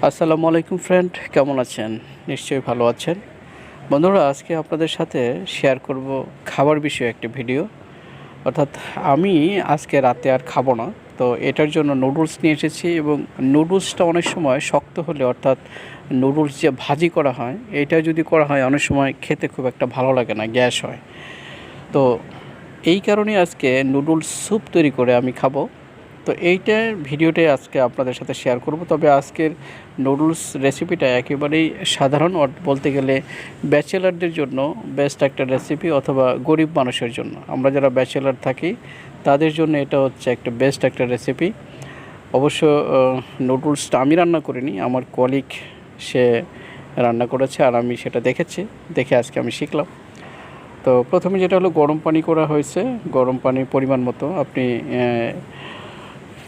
আসসালামু আলাইকুম ফ্রেন্ড, কেমন আছেন? নিশ্চয়ই ভালো আছেন। বন্ধুরা, আজকে আপনাদের সাথে শেয়ার করব খাবার বিষয়ে একটি ভিডিও। অর্থাৎ আমি আজকে রাতে আর খাবো না। তো এটার জন্য নুডলস নিয়ে এসেছি এবং নুডলসটা অনেক সময় শক্ত হলে, অর্থাৎ নুডলস যে ভাজি করা হয়, এটা যদি করা হয় অনেক সময় খেতে খুব একটা ভালো লাগে না, গ্যাস হয়। তো এই কারণে আজকে নুডলস স্যুপ তৈরি করে আমি খাবো। তো এইটার ভিডিওটাই আজকে আপনাদের সাথে শেয়ার করব। তবে আজকের নুডলস রেসিপিটা একেবারেই সাধারণ, বলতে গেলে ব্যাচেলারদের জন্য বেস্ট একটা রেসিপি, অথবা গরিব মানুষের জন্য, আমরা যারা ব্যাচেলার থাকি তাদের জন্য এটা হচ্ছে একটা বেস্ট একটা রেসিপি। অবশ্য নুডলসটা আমি রান্না করিনি, আমার কলিগ সে রান্না করেছে আর আমি সেটা দেখে আজকে আমি শিখলাম। তো প্রথমে যেটা হলো, গরম পানি করা হয়েছে। গরম পানি পরিমাণ মতো আপনি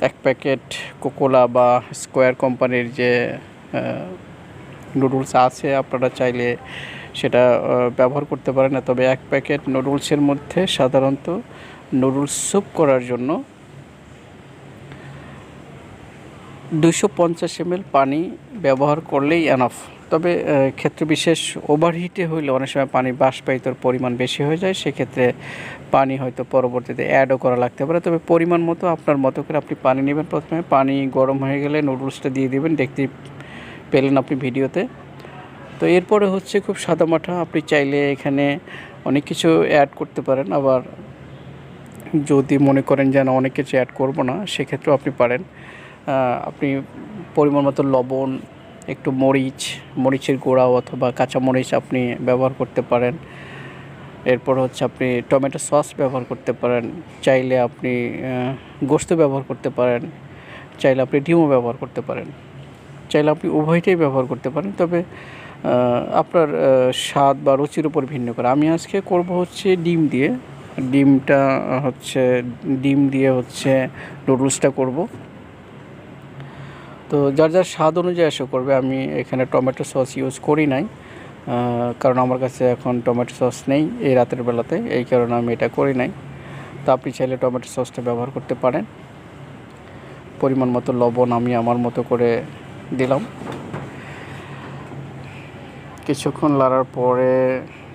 এক প্যাকেট কোকোলা বা স্কোয়ার কোম্পানির যে নুডলস আছে, আপনারা চাইলে সেটা ব্যবহার করতে পারেন। তবে এক প্যাকেট নুডলসের মধ্যে সাধারণত নুডলস স্যুপ করার জন্য 250 ml পানি ব্যবহার করলেই এনাফ। তবে ক্ষেত্র বিশেষ ওভারহিটে হইলে অনেক সময় পানি বাষ্পায়িতর পরিমাণ বেশি হয়ে যায়, সেক্ষেত্রে পানি হয়তো পরবর্তীতে অ্যাডও করা লাগতে পারে। তবে পরিমাণ মতো আপনার মতো করে আপনি পানি নেবেন। প্রথমে পানি গরম হয়ে গেলে নুডলসটা দিয়ে দেবেন, দেখতে পেলেন আপনি ভিডিওতে। তো এরপরে হচ্ছে খুব সাদামাটা, আপনি চাইলে এখানে অনেক কিছু অ্যাড করতে পারেন, আবার যদি মনে করেন যে না অনেক কিছু অ্যাড করব না, সেক্ষেত্রেও আপনি পারেন। আপনি পরিমাণ মতো লবণ, একটু মরিচের গুঁড়া অথবা কাঁচা মরিচ আপনি ব্যবহার করতে পারেন। এরপর হচ্ছে আপনি টমেটো সস ব্যবহার করতে পারেন, চাইলে আপনি গোশত ব্যবহার করতে পারেন, চাইলে আপনি ডিমও ব্যবহার করতে পারেন, চাইলে আপনি উভয়টাই ব্যবহার করতে পারেন। তবে আপনার স্বাদ বা রুচির উপর ভিন্ন করে। আমি আজকে করব হচ্ছে ডিম দিয়ে। ডিম দিয়ে হচ্ছে নুডলসটা করব। তো যার যার স্বাদ অনুযায়ী এসে করবে। আমি এখানে টমেটো সস ইউজ করি নাই, কারণ আমার কাছে এখন টমেটো সস নেই এই রাতের বেলাতে, এই কারণে আমি এটা করি নাই। তো আপনি চাইলে টমেটো সসটা ব্যবহার করতে পারেন। পরিমাণ মতো লবণ আমি আমার মতো করে দিলাম। কিছুক্ষণ লাড়ার পরে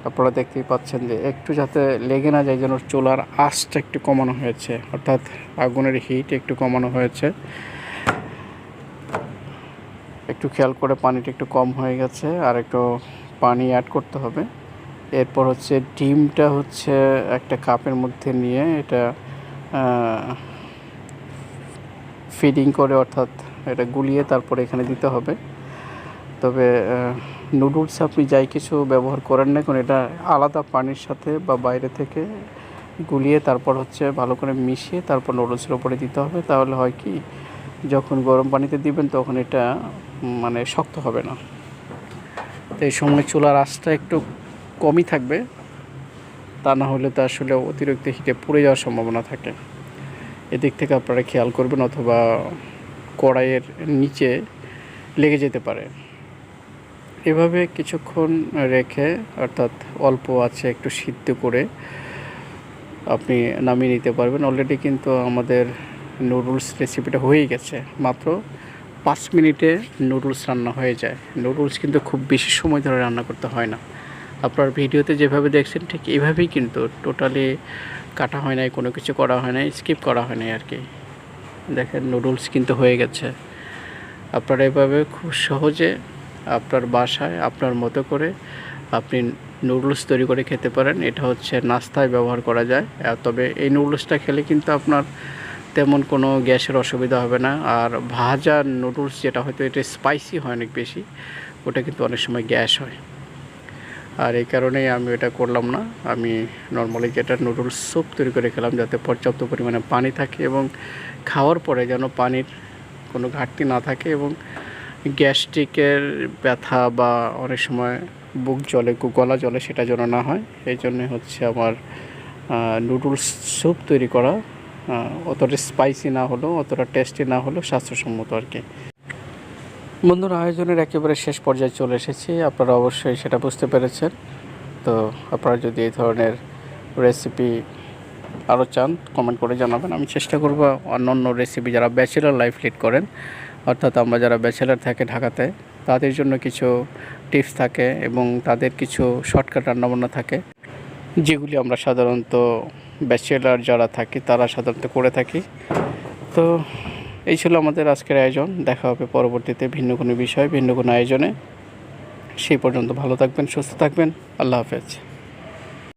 আপনারা দেখতেই পাচ্ছেন যে একটু যাতে লেগে না যায়, যেন চুলার আঁচটা একটু কমানো হয়েছে, অর্থাৎ আগুনের হিট একটু কমানো হয়েছে। একটু খেয়াল করে, পানিটা একটু কম হয়ে গেছে, আর একটু পানি অ্যাড করতে হবে। এরপর হচ্ছে ডিমটা হচ্ছে একটা কাপের মধ্যে নিয়ে এটা ফিডিং করে, অর্থাৎ এটা গুলিয়ে তারপরে এখানে দিতে হবে। তবে নুডলস আপনি যাই কিছু ব্যবহার করেন না, কারণ এটা আলাদা পানির সাথে বা বাইরে থেকে গুলিয়ে তারপর হচ্ছে ভালো করে মিশিয়ে তারপর নুডলসের ওপরে দিতে হবে। তাহলে হয় কি, যখন গরম পানিতে দিবেন তখন এটা মানে শক্ত হবে না। তো এই সময় চুলার আঁচটা একটু কমই থাকবে, তা না হলে তো আসলে অতিরিক্ত হিটে পুড়ে যাওয়ার সম্ভাবনা থাকে। এদিক থেকে আপনারা খেয়াল করবেন, অথবা কড়াইয়ের নিচে লেগে যেতে পারে। এভাবে কিছুক্ষণ রেখে, অর্থাৎ অল্প আছে একটু সিদ্ধ করে আপনি নামিয়ে নিতে পারবেন। অলরেডি কিন্তু আমাদের নুডলস রেসিপিটা হয়েই গেছে। মাত্র 5 মিনিটে নুডলস রান্না হয়ে যায়। নুডলস কিন্তু খুব বেশি সময় ধরে রান্না করতে হয় না। আপনার ভিডিওতে যেভাবে দেখছেন ঠিক এইভাবেই, কিন্তু টোটালি কাটা হয় নাই, কোনো কিছু করা হয় নাই, স্কিপ করা হয় নাই আর কি। দেখেন নুডলস কিন্তু হয়ে গেছে। আপনারা এভাবে খুব সহজে আপনার বাসায় আপনার মতো করে আপনি নুডলস তৈরি করে খেতে পারেন। এটা হচ্ছে নাস্তায় ব্যবহার করা যায়। তবে এই নুডলসটা খেলে কিন্তু আপনার তেমন কোনো গ্যাসের অসুবিধা হবে না। আর ভাজা নুডলস যেটা হয়তো এটা স্পাইসি হয় অনেক বেশি, ওটা কিন্তু অনেক সময় গ্যাস হয়। আর এই কারণেই আমি এটা করলাম না। আমি নর্মালি যেটা নুডলস স্যুপ তৈরি করে খেলাম, যাতে পর্যাপ্ত পরিমাণে পানি থাকে এবং খাওয়ার পরে যেন পানির কোনো ঘাটতি না থাকে, এবং গ্যাস্ট্রিকের ব্যথা বা অনেক সময় বুক জ্বলে, গলা জ্বলে, সেটা যেন না হয়। এই জন্যে হচ্ছে আমার নুডলস স্যুপ তৈরি করা। অতটা স্পাইসি না হলেও, অতটা টেস্টি না হলেও স্বাস্থ্যসম্মত আর কি। বন্ধুরা, আয়োজনের একেবারে শেষ পর্যায়ে চলে এসেছি, আপনারা অবশ্যই সেটা বুঝতে পেরেছেন। তো আপনারা যদি এই ধরনের রেসিপি আরও চান, কমেন্ট করে জানাবেন। আমি চেষ্টা করব অন্য রেসিপি, যারা ব্যাচেলর লাইফ লিড করেন অর্থাৎ আমরা যারা ব্যাচেলার থাকে ঢাকাতে তাদের জন্য কিছু টিপস থাকে এবং তাদের কিছু শর্টকাট রান্নাবান্না থাকে, যেগুলি আমরা সাধারণত ব্যাচেলার যারা থাকি তারা সাধারণত করে থাকি। তো এই ছিল আমাদের আজকের আয়োজন। দেখা হবে পরবর্তীতে ভিন্ন কোনো বিষয়, ভিন্ন কোনো আয়োজনে। সেই পর্যন্ত ভালো থাকবেন, সুস্থ থাকবেন। আল্লাহ হাফেজ।